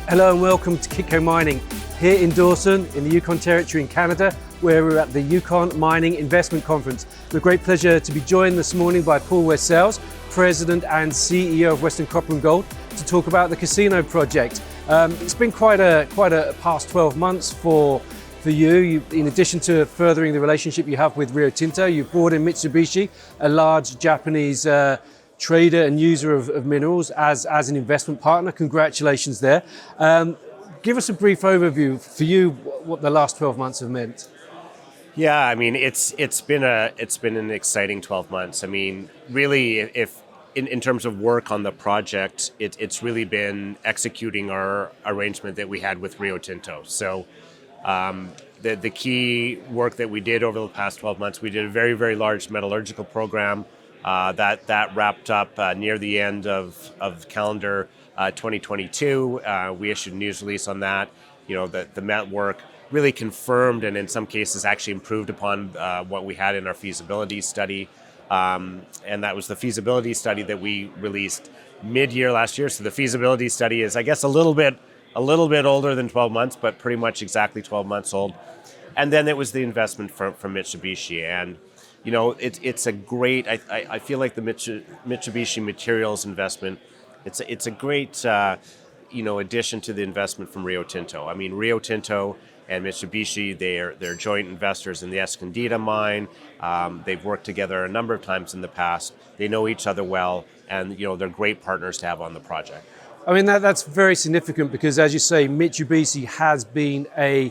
Hello and welcome to Kitco Mining here in Dawson in the Yukon Territory in Canada, where we're at the Yukon Mining Investment Conference. It's a great pleasure to be joined this morning by Paul West-Sales, President and CEO of Western Copper and Gold, to talk about the casino project. It's been quite a past 12 months for you. In addition to furthering the relationship you have with Riotinto, you've brought in Mitsubishi, a large Japanese trader and user of minerals as an investment partner. Congratulations there. Give us a brief overview for you what the last 12 months have meant. Yeah, I mean it's been an exciting 12 months. I mean, really, if in terms of work on the project, it's really been executing our arrangement that we had with Riotinto. So the key work that we did over the past 12 months, we did a very, very large metallurgical program that wrapped up near the end of calendar 2022. We issued a news release on that. You know, the met work really confirmed and in some cases actually improved upon what we had in our feasibility study. And that was the feasibility study that we released mid-year last year. So the feasibility study is, I guess, a little bit older than 12 months, but pretty much exactly 12 months old. And then it was the investment from Mitsubishi. And you know, it's a great. I feel like the Mitsubishi Materials investment. It's a great addition to the investment from Rio Tinto. I mean, Rio Tinto and Mitsubishi, they're joint investors in the Escondida mine. They've worked together a number of times in the past. They know each other well, and you know they're great partners to have on the project. I mean that's very significant because, as you say, Mitsubishi has been a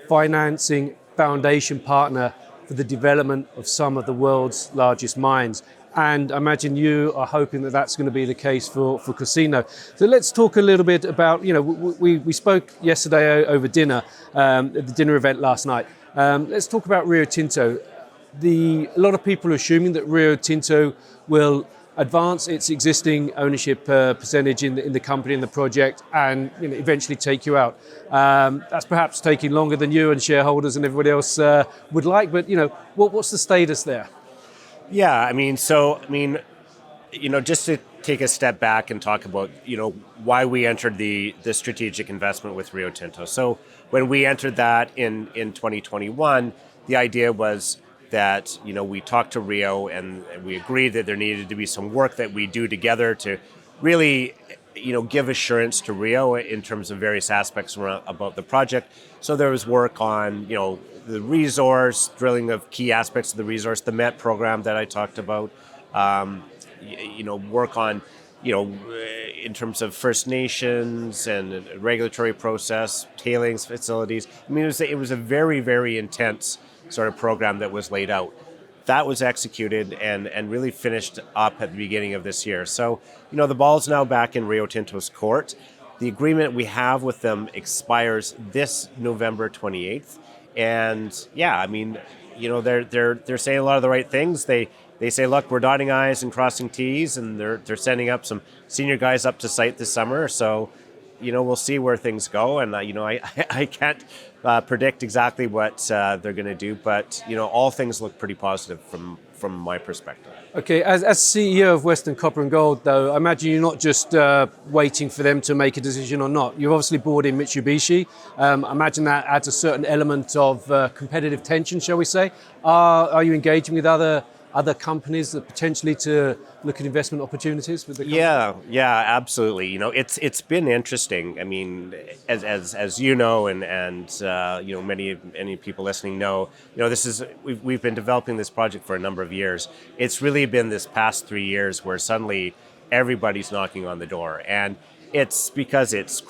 financing foundation partner for the development of some of the world's largest mines. And I imagine you are hoping that that's going to be the case for casino. So let's talk a little bit about, you know, we spoke yesterday over dinner, at the dinner event last night. Let's talk about Rio Tinto. A lot of people are assuming that Rio Tinto will advance its existing ownership percentage in the company, in the project, and eventually take you out. That's perhaps taking longer than you and shareholders and everybody else would like, but what's the status there? Yeah, I mean, just to take a step back and talk about, why we entered the strategic investment with Rio Tinto. So when we entered that in 2021, the idea was that, we talked to Rio and we agreed that there needed to be some work that we do together to really, give assurance to Rio in terms of various aspects about the project. So there was work on, the resource, drilling of key aspects of the resource, the MET program that I talked about, work on, in terms of First Nations and regulatory process, tailings facilities. I mean, it was a very, very intense sort of program that was laid out. That was executed and really finished up at the beginning of this year. So, the ball's now back in Rio Tinto's court. The agreement we have with them expires this November 28th. And yeah, I mean, they're saying a lot of the right things. They say, look, we're dotting I's and crossing T's, and they're sending up some senior guys up to site this summer. So, we'll see where things go. And, I can't predict exactly what they're going to do, but, all things look pretty positive from my perspective. Okay, as CEO of Western Copper and Gold, though, I imagine you're not just waiting for them to make a decision or not. You've obviously brought in Mitsubishi. I imagine that adds a certain element of competitive tension, shall we say. Are you engaging with other companies that potentially to look at investment opportunities with the company? Yeah, absolutely. It's been interesting. I mean, as you know, and many people listening know, we've been developing this project for a number of years. It's really been this past 3 years where suddenly everybody's knocking on the door, and it's because it's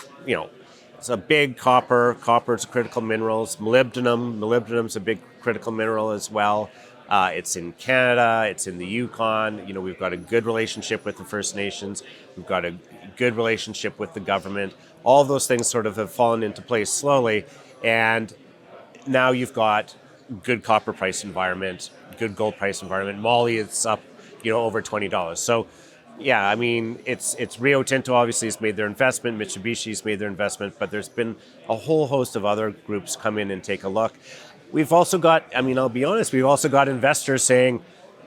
a big copper. Copper's a critical mineral. Molybdenum's a big critical mineral as well. It's in Canada, it's in the Yukon. We've got a good relationship with the First Nations. We've got a good relationship with the government. All of those things sort of have fallen into place slowly. And now you've got good copper price environment, good gold price environment. Moly is up, over $20. So, yeah, I mean, it's Rio Tinto obviously has made their investment. Mitsubishi's made their investment. But there's been a whole host of other groups come in and take a look. We've also got, I'll be honest, we've also got investors saying,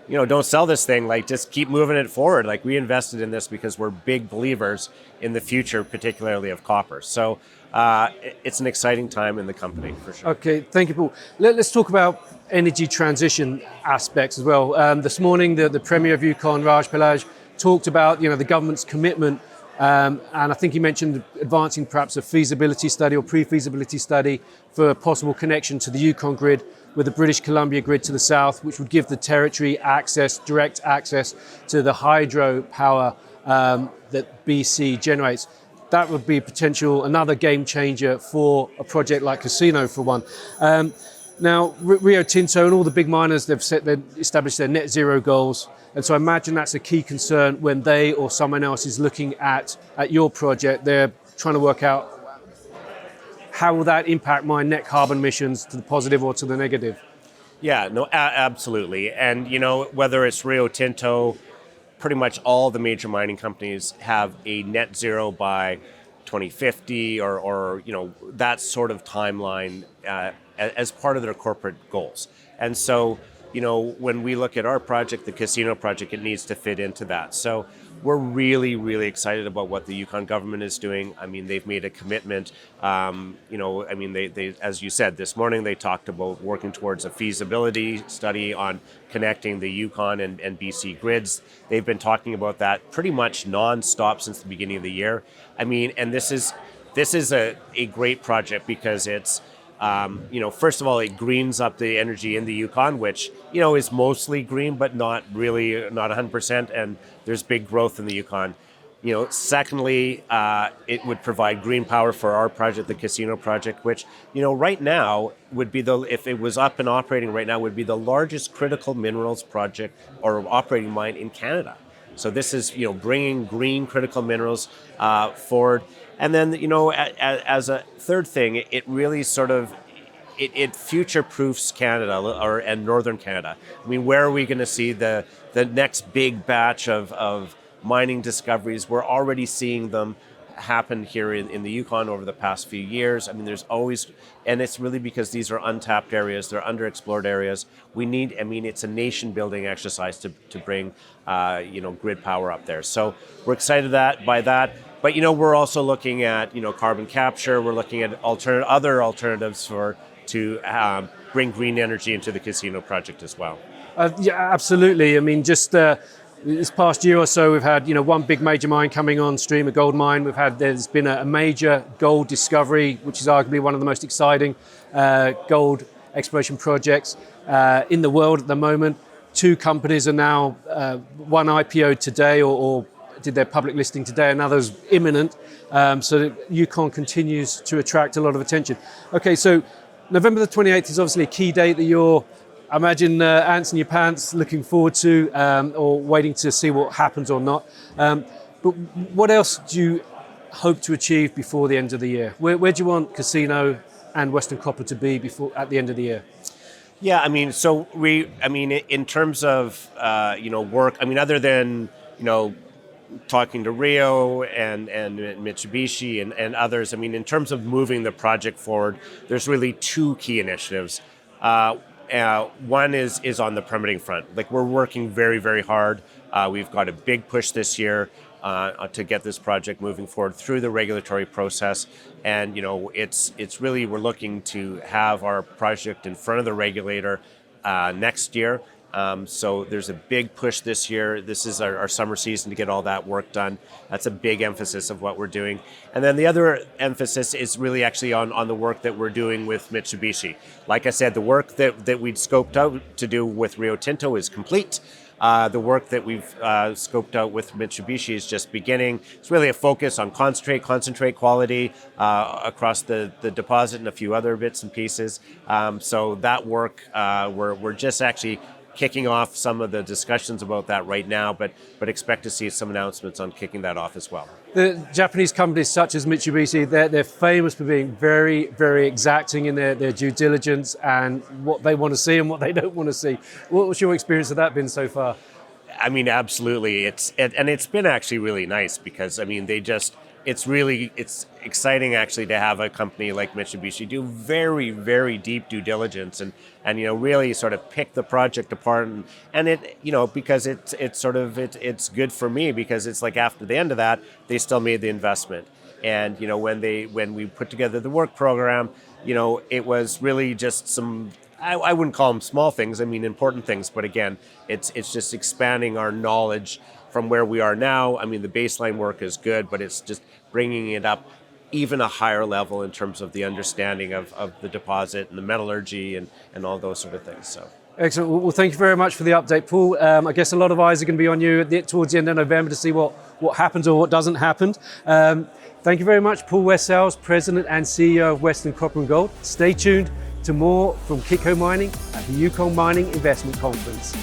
don't sell this thing. Like, just keep moving it forward. Like, we invested in this because we're big believers in the future, particularly of copper. So it's an exciting time in the company for sure. Okay, thank you, Paul. Let's talk about energy transition aspects as well. This morning, the Premier of Yukon, Raj Pelaj, talked about the government's commitment, and I think he mentioned advancing perhaps a feasibility study or pre-feasibility study for a possible connection to the Yukon grid with the British Columbia grid to the south, which would give the territory direct access to the hydro power that BC generates. That would be another game changer for a project like Casino, for one. Now, Riotinto and all the big miners, they've established their net zero goals. And so I imagine that's a key concern when they or someone else is looking at your project. They're trying to work out how will that impact my net carbon emissions, to the positive or to the negative. Yeah, no, absolutely. And, whether it's Rio Tinto, pretty much all the major mining companies have a net zero by 2050 or that sort of timeline as part of their corporate goals. And so, when we look at our project, the Casino project, it needs to fit into that. So we're really, really excited about what the Yukon government is doing. I mean, they've made a commitment. They, as you said, this morning they talked about working towards a feasibility study on connecting the Yukon and BC grids. They've been talking about that pretty much nonstop since the beginning of the year. I mean, and this is a great project because it's, first of all, it greens up the energy in the Yukon, which, is mostly green, but not 100%. And there's big growth in the Yukon. Secondly, it would provide green power for our project, the Casino project, which, right now would be if it was up and operating right now, would be the largest critical minerals project or operating mine in Canada. So this is, bringing green critical minerals forward. And then, as a third thing, it really sort of, it future-proofs Canada and Northern Canada. I mean, where are we going to see the next big batch of mining discoveries? We're already seeing them happen here in the Yukon over the past few years. I mean, there's always, and it's really because these are untapped areas, they're underexplored areas. It's a nation-building exercise to bring, grid power up there. So we're excited by that. But, we're also looking at, carbon capture. We're looking at other alternatives to bring green energy into the Casino project as well. Yeah, absolutely. I mean, just this past year or so, we've had one big major mine coming on stream, a gold mine. There's been a major gold discovery, which is arguably one of the most exciting gold exploration projects in the world at the moment. Two companies are now, one IPO'd today or did their public listing today, another's imminent. So Yukon continues to attract a lot of attention. Okay, so November the 28th is obviously a key date that you're, I imagine, ants in your pants, looking forward to, or waiting to see what happens or not. But what else do you hope to achieve before the end of the year? Where do you want Casino and Western Copper to be at the end of the year? Yeah, in terms of, work, other than, talking to Rio and Mitsubishi and others, in terms of moving the project forward, there's really two key initiatives. One is on the permitting front. Like, we're working very, very hard. We've got a big push this year to get this project moving forward through the regulatory process. And, it's really, we're looking to have our project in front of the regulator next year. So there's a big push this year. This is our summer season to get all that work done. That's a big emphasis of what we're doing. And then the other emphasis is really actually on the work that we're doing with Mitsubishi. Like I said, the work that we'd scoped out to do with Rio Tinto is complete. The work that we've scoped out with Mitsubishi is just beginning. It's really a focus on concentrate quality across the deposit and a few other bits and pieces. So that work, we're just actually kicking off some of the discussions about that right now, but expect to see some announcements on kicking that off as well. The Japanese companies such as Mitsubishi, they're famous for being very, very exacting in their due diligence and what they want to see and what they don't want to see. What's your experience of that been so far? Absolutely. It's been actually really nice because, they just, it's exciting actually to have a company like Mitsubishi do very, very deep due diligence and really sort of pick the project apart and it because it's good for me because it's like after the end of that they still made the investment. And when we put together the work program, it was really just some, I wouldn't call them small things, I mean important things, but again, it's just expanding our knowledge from where we are now. I mean, the baseline work is good, but it's just bringing it up even a higher level in terms of the understanding of the deposit and the metallurgy and all those sort of things. So. Excellent. Well, thank you very much for the update, Paul. I guess a lot of eyes are going to be on you towards the end of November to see what happens or what doesn't happen. Thank you very much, Paul Westhouse, President and CEO of Western Copper and Gold. Stay tuned to more from Kitco Mining at the Yukon Mining Investment Conference.